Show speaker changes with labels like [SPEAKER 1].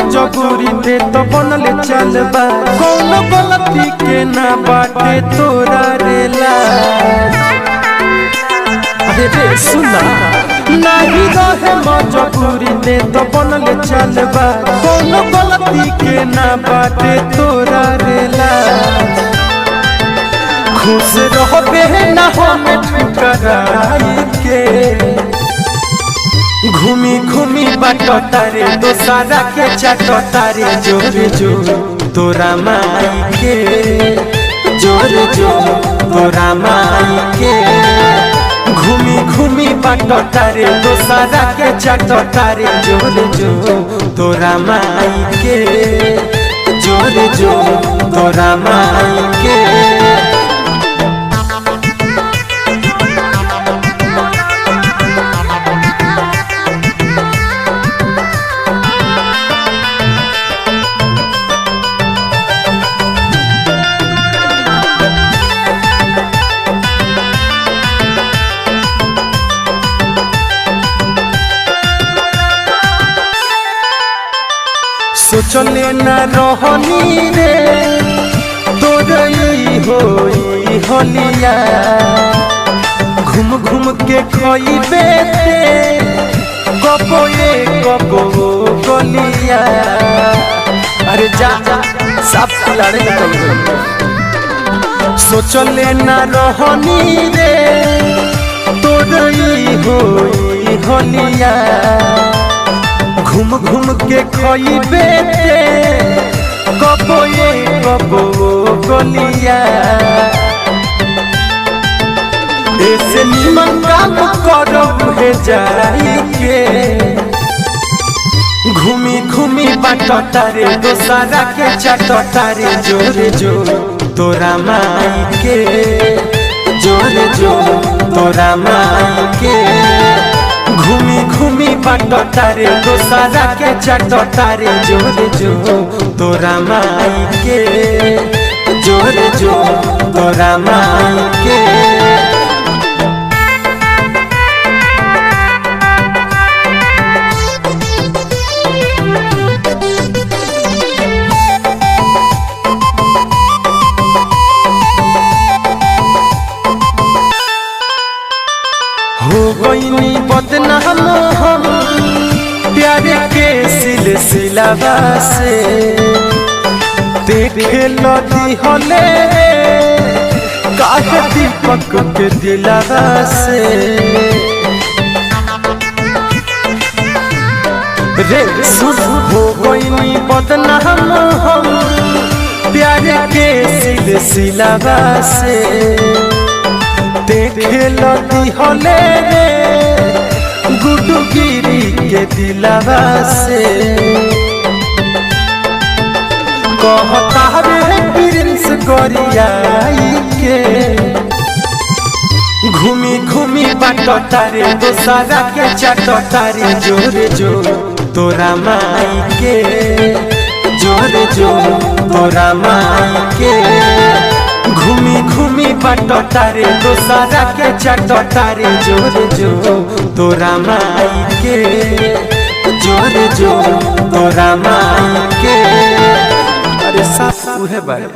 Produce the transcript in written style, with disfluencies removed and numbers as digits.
[SPEAKER 1] मजबूरी ते तो बनले चलबा कौनो गलती के ना बाटे तोरा रेला। अरे रे सुना नहीं रहे मजबूरी ते तो बनले चलबा कौनो गलती के ना बाटे तोरा रेला। खुश रहबे ना हमें ठुकराई के घूमी घूमी बाटो तारे दोसारा के चाटो तारे जोर जोर तोरा माई के जोर जोर तोरा माई के घूमी घूमी बाटो तारे दोसारा के चाटो तारे जोर जोर तोरा माई के जोर जोर तोरा माई के। सोचले न रहनी रे तोरई होई होलिया घूम घूम के खइबे ते कबो ये कबो गलिया। अरे जा जा सब लड़े सोचले न रहनी रे तोरई होई होलिया घूम घूम के खइबे ते कबो ये कबो गलिया। ऐसे निमन काम करब हे जाई के घूमी घूमी बाटो तारे दोसारा के चाटो तारे जोर जोर तोरा माई के जोर जोर तोरा माई के घूमी घूमी बाटो तारे दोसारा के चाटो तारे जोर जोर तोरा माई के जोर जोर तोरा माई के। हो गईनी बदनाम हम प्यारे के सिलसिला से देखे लदी हले काहे दीपक के दिलावा से रे सुन हो गईनी बदनाम हम प्यारे के सिलसिला से देखे लदी हले रे गुड्डू गिरी के दिलावा से कहता रे प्रिंस गरियाई के घूमी घूमी बाटो तारे दोसारा के चाटो तारे जोर जोर तोरा माई के जोर जोर तोरा माई के घूमी घूमी बाटो तारे दोसारा के चाटो तारे जोर जोर तोरा माई के जोर जोर तोरा माई के। अरे साफ उहे बारे